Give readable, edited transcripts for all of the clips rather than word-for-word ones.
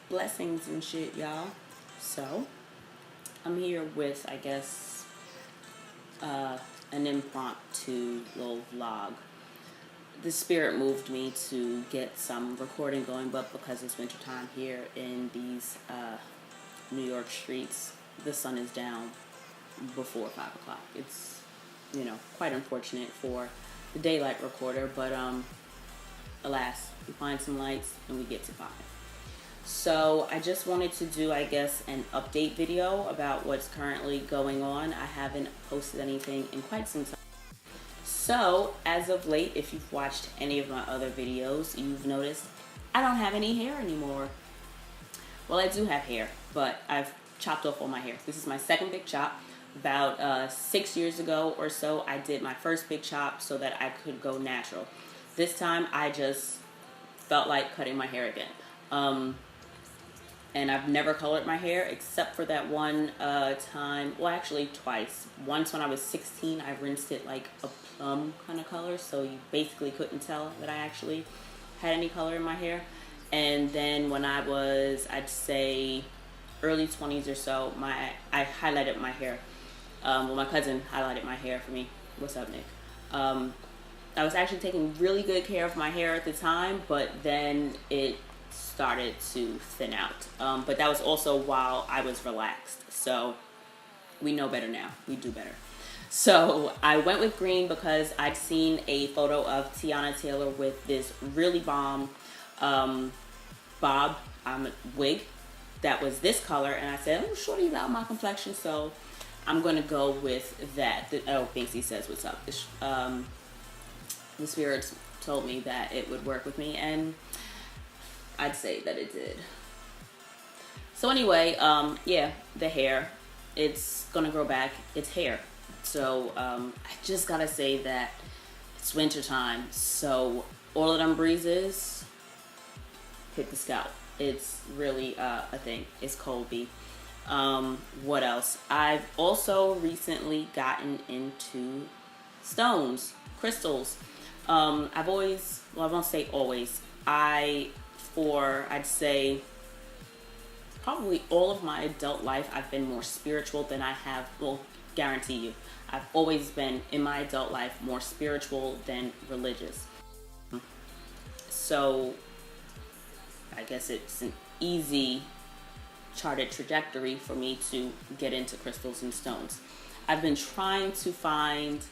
Blessings and shit, y'all. So, I'm here with, I guess, an impromptu little vlog. The spirit moved me to get some recording going, but because it's wintertime here in these New York streets, the sun is down before 5 o'clock. It's, quite unfortunate for the daylight recorder, but alas, we find some lights and we get to 5. So I just wanted to do, I guess, an update video about what's currently going on. I haven't posted anything in quite some time. So as of late, if you've watched any of my other videos, you've noticed I don't have any hair anymore. Well, I do have hair, but I've chopped off all my hair. This is my second big chop. About 6 years ago or so, I did my first big chop so that I could go natural. This time, I just felt like cutting my hair again. And I've never colored my hair except for that one time. Well, actually twice. Once when I was 16, I rinsed it like a plum kind of color, so you basically couldn't tell that I actually had any color in my hair. And then when I was, I'd say, early 20s or so, I highlighted my hair. Well, my cousin highlighted my hair for me. What's up, Nick? I was actually taking really good care of my hair at the time, but then it started to thin out. But that was also while I was relaxed. So we know better now. We do better. So I went with green because I'd seen a photo of Tiana Taylor with this really bomb bob wig that was this color. And I said, oh, shorty's out my complexion. So I'm going to go with that. Oh, Banksy says, what's up? The spirits told me that it would work with me, and I'd say that it did. So anyway, yeah, the hair, it's gonna grow back. It's hair. So I just gotta say that it's winter time. So all of them breezes hit the scalp. It's really a thing. It's cold bee. What else? I've also recently gotten into stones, crystals. I've always, well, I won't say always. I'd say probably all of my adult life, I've been more spiritual than I have, well, guarantee you, I've always been in my adult life more spiritual than religious. So I guess it's an easy charted trajectory for me to get into crystals and stones. I've been trying to find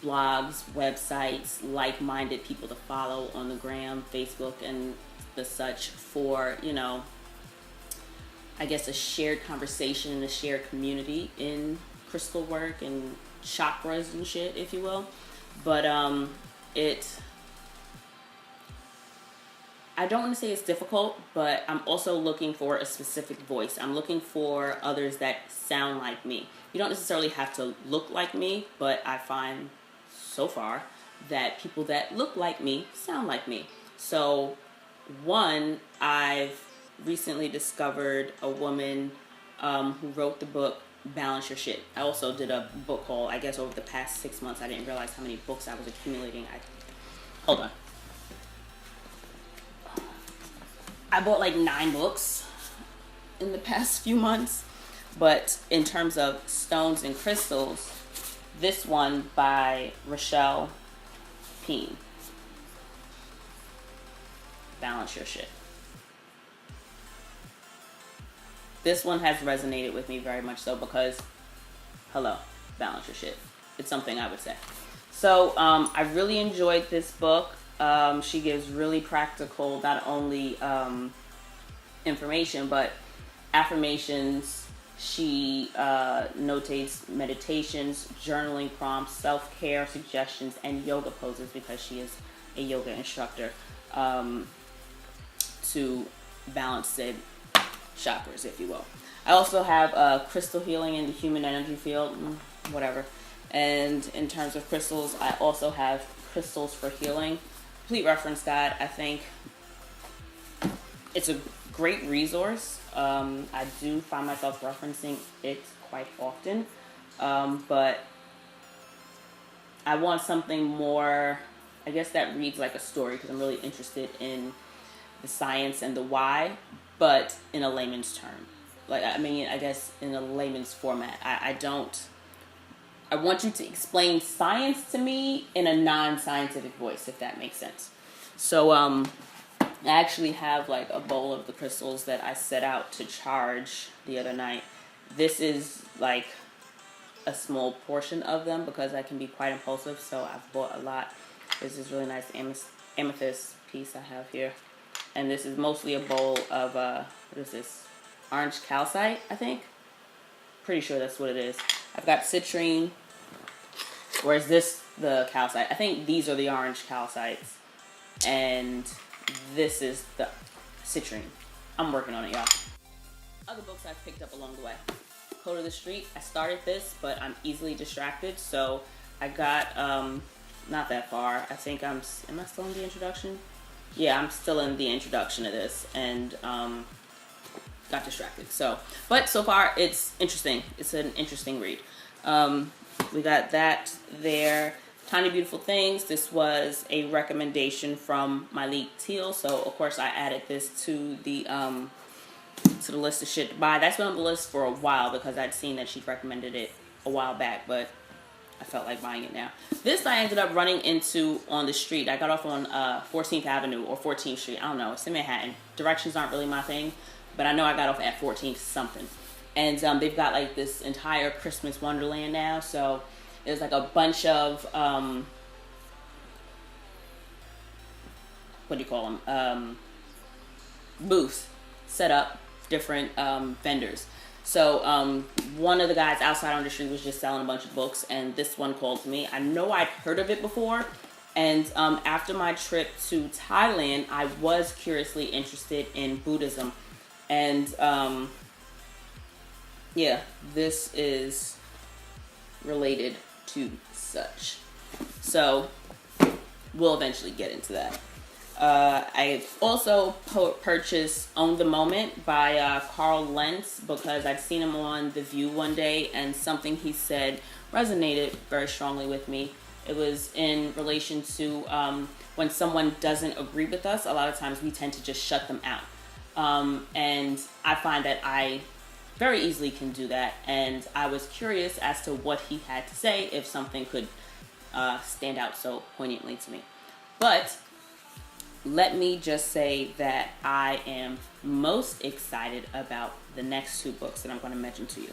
blogs, websites, like-minded people to follow on the gram, Facebook, and the such for, I guess a shared conversation and a shared community in crystal work and chakras and shit, if you will. But I don't want to say it's difficult, but I'm also looking for a specific voice. I'm looking for others that sound like me. You don't necessarily have to look like me, but I find so far that people that look like me sound like me. So one, I've recently discovered a woman who wrote the book Balance Your Shit. I also did a book haul. I guess over the past 6 months I didn't realize how many books I was accumulating. Hold on. I bought like 9 books in the past few months. But in terms of stones and crystals, this one by Rochelle Peen. Balance Your Shit. This one has resonated with me very much so because, hello, balance your shit. It's something I would say. So I really enjoyed this book. She gives really practical, not only information, but affirmations. She notates meditations, journaling prompts, self-care suggestions, and yoga poses because she is a yoga instructor to balance said chakras, if you will. I also have crystal healing in the human energy field, whatever. And in terms of crystals, I also have crystals for healing. Complete reference guide. I think it's a great resource. I do find myself referencing it quite often, but I want something more, I guess, that reads like a story because I'm really interested in the science and the why, but in a layman's term. Like, I mean, I guess in a layman's format. I want you to explain science to me in a non-scientific voice, if that makes sense. So, I actually have like a bowl of the crystals that I set out to charge the other night. This is like a small portion of them because I can be quite impulsive, so I've bought a lot. This is really nice amethyst piece I have here. And this is mostly a bowl of, what is this? Orange calcite, I think. Pretty sure that's what it is. I've got citrine. Or is this the calcite? I think these are the orange calcites. And this is the citrine. I'm working on it, y'all. Other books I've picked up along the way. Code of the Street. I started this, but I'm easily distracted. So I got, not that far. I think am I still in the introduction? Yeah, I'm still in the introduction of this. And, got distracted. But so far it's interesting. It's an interesting read. We got that there. Tiny Beautiful Things. This was a recommendation from Myleik Teal, so of course I added this to the list of shit to buy. That's been on the list for a while because I'd seen that she'd recommended it a while back, but I felt like buying it now. This I ended up running into on the street. I got off on 14th Avenue or 14th Street. I don't know. It's in Manhattan. Directions aren't really my thing, but I know I got off at 14th something. And they've got like this entire Christmas wonderland now. So there's like a bunch of, what do you call them? Booths set up, different vendors. So one of the guys outside on the street was just selling a bunch of books, and this one called to me. I know I'd heard of it before, and after my trip to Thailand, I was curiously interested in Buddhism. And yeah, this is related to such. So we'll eventually get into that. I also purchased Own the Moment by Carl Lentz because I'd seen him on The View one day and something he said resonated very strongly with me. It was in relation to when someone doesn't agree with us, a lot of times we tend to just shut them out. And I find that I very easily can do that. And I was curious as to what he had to say, if something could stand out so poignantly to me. But let me just say that I am most excited about the next two books that I'm going to mention to you.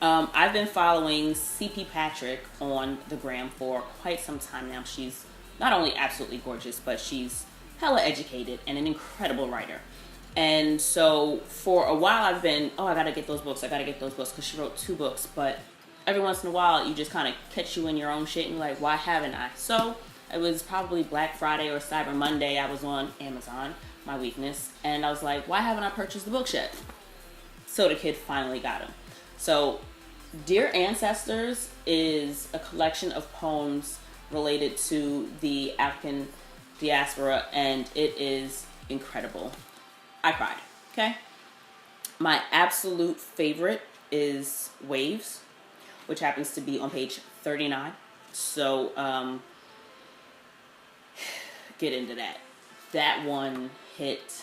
I've been following C.P. Patrick on the gram for quite some time now. She's not only absolutely gorgeous, but she's hella educated and an incredible writer. And so for a while I've been, I gotta get those books, because she wrote 2 books. But every once in a while you just kind of catch you in your own shit and you're like, why haven't I? So it was probably Black Friday or Cyber Monday. I was on Amazon, my weakness, and I was like, why haven't I purchased the books yet? So the kid finally got them. So Dear Ancestors is a collection of poems related to the African diaspora, and it is incredible. I cried, okay? My absolute favorite is Waves, which happens to be on page 39. So, get into that. That one hit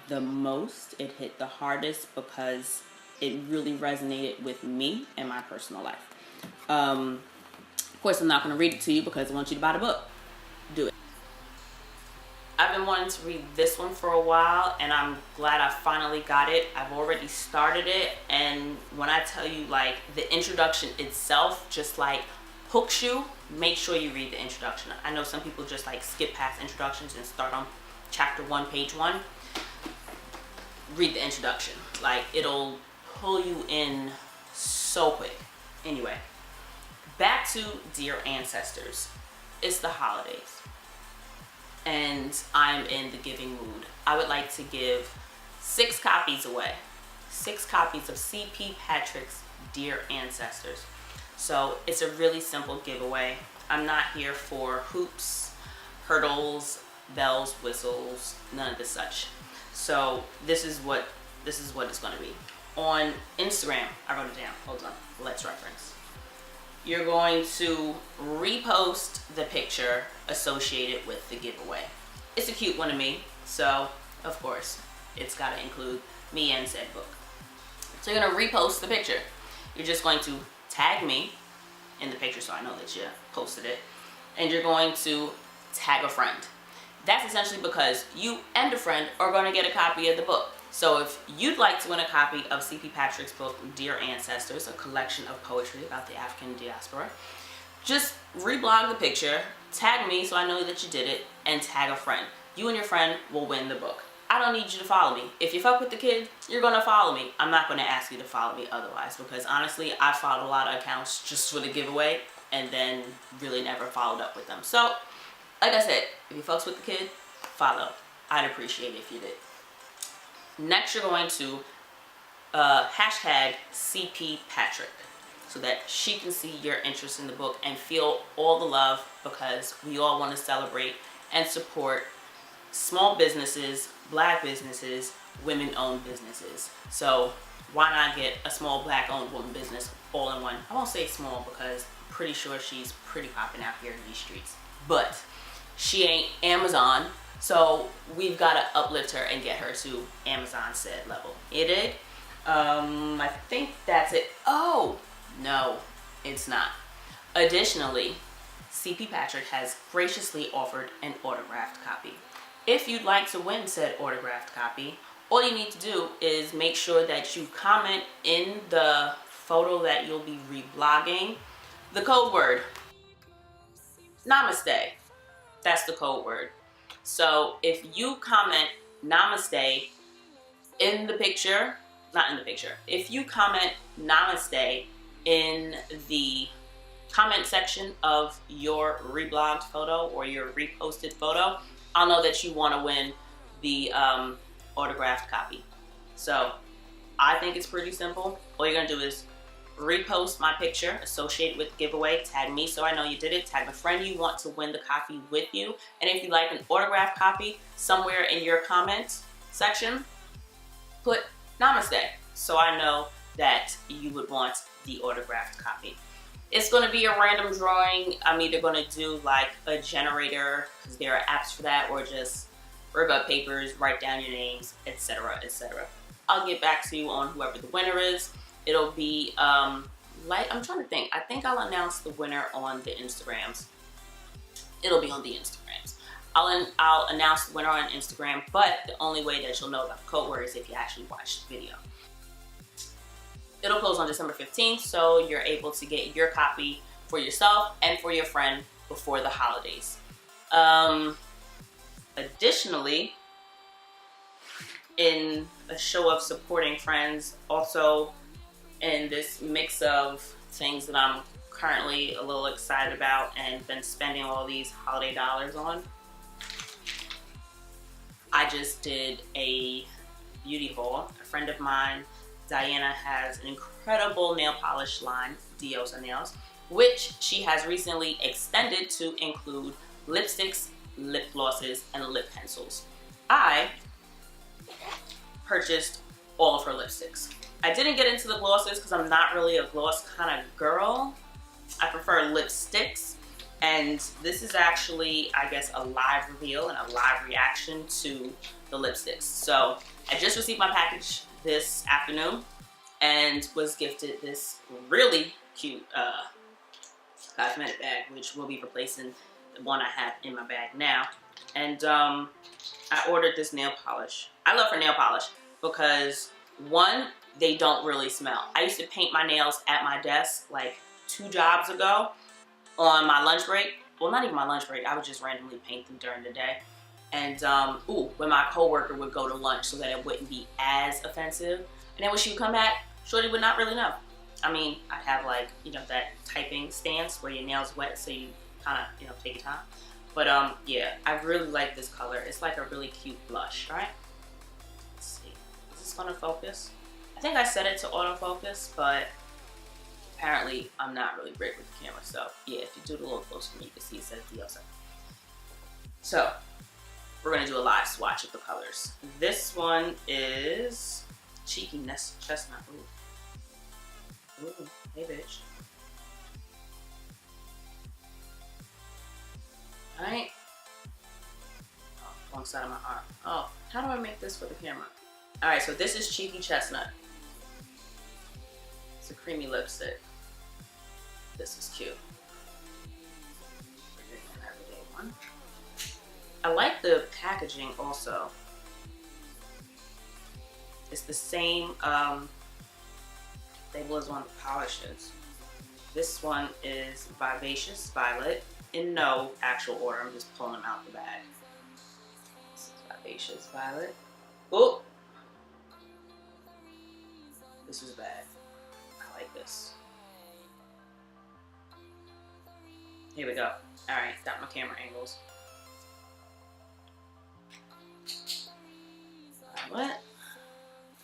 the most. It hit the hardest because it really resonated with me and my personal life. Of course, I'm not going to read it to you because I want you to buy the book. Do it. I've been wanting to read this one for a while, and I'm glad I finally got it. I've already started it, and when I tell you, like, the introduction itself just, like, hooks you, make sure you read the introduction. I know some people just, like, skip past introductions and start on chapter 1, page 1. Read the introduction. Like, it'll pull you in so quick. Anyway, back to Dear Ancestors. It's the holidays, and I'm in the giving mood. I would like to give 6 copies away. 6 copies of C.P. Patrick's Dear Ancestors. So it's a really simple giveaway. I'm not here for hoops, hurdles, bells, whistles, none of the such. So this is what it's going to be. On Instagram, I wrote it down. Hold on. Let's reference. You're going to repost the picture associated with the giveaway. It's a cute one of me, so of course it's got to include me and said book. So you're going to repost the picture. You're just going to tag me in the picture so I know that you posted it. And you're going to tag a friend. That's essentially because you and a friend are going to get a copy of the book. So if you'd like to win a copy of C.P. Patrick's book, Dear Ancestors, a collection of poetry about the African diaspora, just reblog the picture, tag me so I know that you did it, and tag a friend. You and your friend will win the book. I don't need you to follow me. If you fuck with the kid, you're going to follow me. I'm not going to ask you to follow me otherwise, because honestly, I followed a lot of accounts just for the giveaway and then really never followed up with them. So, like I said, if you fucks with the kid, follow. I'd appreciate it if you did. Next, you're going to hashtag CP Patrick so that she can see your interest in the book and feel all the love, because we all want to celebrate and support small businesses, black businesses, women-owned businesses. So why not get a small black-owned woman business all in one? I won't say small because I'm pretty sure she's pretty popping out here in these streets. But she ain't Amazon, so we've got to uplift her and get her to Amazon said level. You dig? I think that's it. Oh, no, it's not. Additionally, CP Patrick has graciously offered an autographed copy. If you'd like to win said autographed copy, all you need to do is make sure that you comment in the photo that you'll be reblogging the code word namaste. That's the code word. So if you comment namaste in the picture, not in the picture, if you comment namaste in the comment section of your reblogged photo or your reposted photo, I'll know that you want to win the autographed copy. So I think it's pretty simple. All you're going to do is repost my picture associated with the giveaway, tag me so I know you did it, tag a friend you want to win the copy with you, and if you'd like an autographed copy, somewhere in your comments section, put namaste so I know that you would want the autographed copy. It's going to be a random drawing. I'm either going to do like a generator, because there are apps for that, or just rip up papers, write down your names, etc., etc. I'll get back to you on whoever the winner is. It'll be, like, I'm trying to think. I think I'll announce the winner on the Instagrams. It'll be on the Instagrams. I'll announce the winner on Instagram, but the only way that you'll know about the code word is if you actually watch the video. It'll close on December 15th, so you're able to get your copy for yourself and for your friend before the holidays. Additionally, in a show of supporting friends, also in this mix of things that I'm currently a little excited about and been spending all these holiday dollars on, I just did a beauty haul. A friend of mine, Diana, has an incredible nail polish line, Diosa Nails, which she has recently extended to include lipsticks, lip glosses, and lip pencils. I purchased all of her lipsticks. I didn't get into the glosses because I'm not really a gloss kind of girl. I prefer lipsticks, and this is actually, I guess, a live reveal and a live reaction to the lipsticks. So I just received my package this afternoon and was gifted this really cute cosmetic bag, which will be replacing the one I have in my bag now. And I ordered this nail polish. I love her nail polish because, one, they don't really smell. I used to paint my nails at my desk like 2 jobs ago on my lunch break. Well, not even my lunch break. I would just randomly paint them during the day. And when my coworker would go to lunch so that it wouldn't be as offensive. And then when she would come back, shorty would not really know. I mean, I'd have like, you know, that typing stance where your nail's wet so you kind of, you know, take your time. But yeah, I really like this color. It's like a really cute blush, right? Let's see. Is this gonna focus? I think I set it to autofocus, but apparently I'm not really great with the camera. So yeah, if you do it a little closer to me, you can see it says Diosa. So we're gonna do a live swatch of the colors. This one is Cheeky Chestnut. Ooh. Ooh, hey bitch. Alright. Oh, wrong side of my arm. Oh, how do I make this for the camera? Alright, so this is Cheeky Chestnut. It's a creamy lipstick. This is cute. An everyday one. I like the packaging also. It's the same label as one of the polishes. This one is Vivacious Violet. In no actual order, I'm just pulling them out the bag. This is Vivacious Violet. Oh! This is bad. I like this. Here we go. Alright, got my camera angles. What?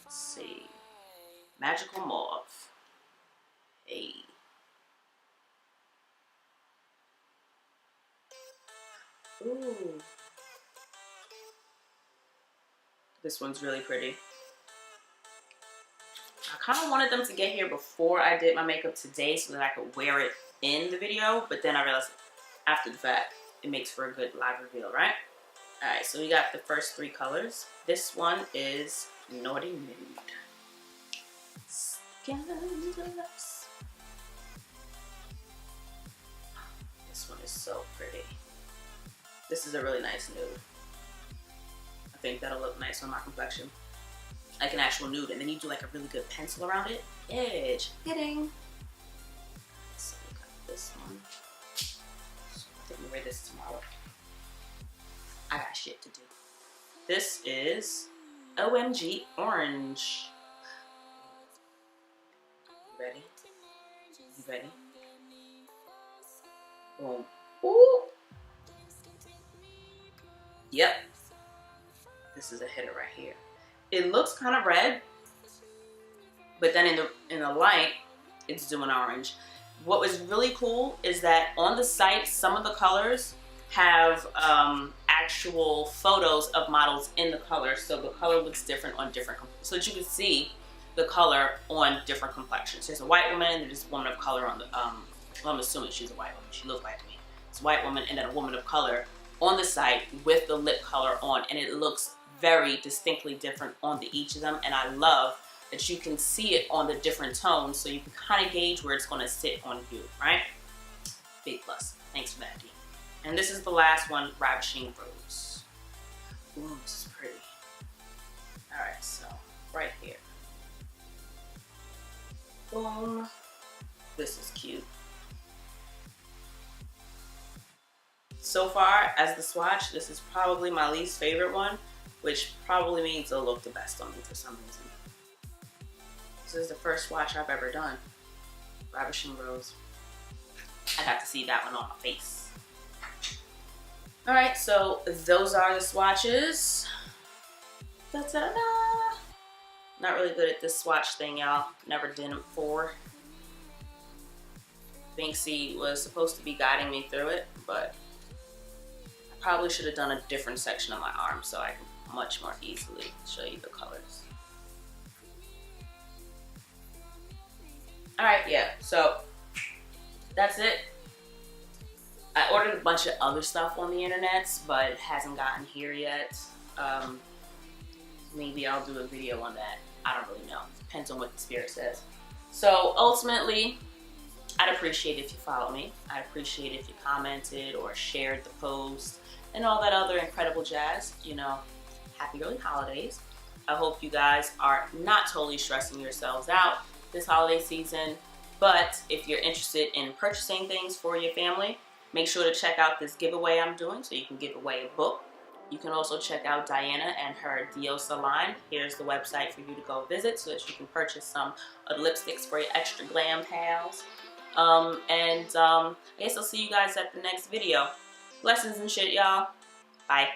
Let's see. Magical Mauve. Hey. Ooh. This one's really pretty. I kind of wanted them to get here before I did my makeup today so that I could wear it in the video, but then I realized after the fact it makes for a good live reveal, right? Alright, so we got the first 3 colors. This one is Naughty Nude. Scandalous. This one is so pretty. This is a really nice nude. I think that'll look nice on my complexion. Like an actual nude, and then you do like a really good pencil around it. Edge. Hitting. So we got this one. I think we'll wear this tomorrow. I got shit to do. This is OMG Orange. You ready? You ready? Boom. Ooh. Yep. This is a hitter right here. It looks kind of red, but then in the light, it's doing orange. What was really cool is that on the site, some of the colors have actual photos of models in the color, so the color looks different on different, so that you can see the color on different complexions. There's a white woman and there's a woman of color on the, well, I'm assuming she's a white woman. She looks white to me. It's a white woman and then a woman of color on the site with the lip color on, and it looks very distinctly different on each of them, and I love that you can see it on the different tones, so you can kind of gauge where it's going to sit on you, right? Big plus. Thanks for that, D. And this is the last one, Ravishing Rose. Ooh, this is pretty. Alright, so right here. Boom. This is cute. So far, as the swatch, this is probably my least favorite one, which probably means it'll look the best on me for some reason. This is the first swatch I've ever done. Ravishing Rose. I'd have to see that one on my face. Alright, so those are the swatches. Ta-ta-da! Not really good at this swatch thing, y'all. Never did it before. Banksy was supposed to be guiding me through it, but I probably should have done a different section of my arm so I can much more easily show you the colors. Alright, yeah, so that's it. I ordered a bunch of other stuff on the internet, but it hasn't gotten here yet. Maybe I'll do a video on that. I don't really know. Depends on what the spirit says. So ultimately, I'd appreciate if you followed me. I'd appreciate if you commented or shared the post and all that other incredible jazz. You know, happy early holidays. I hope you guys are not totally stressing yourselves out this holiday season. But if you're interested in purchasing things for your family, make sure to check out this giveaway I'm doing so you can give away a book. You can also check out Diana and her Diosa line. Here's the website for you to go visit so that you can purchase some of the lipsticks for your extra glam pals. I guess I'll see you guys at the next video. Blessings and shit, y'all. Bye.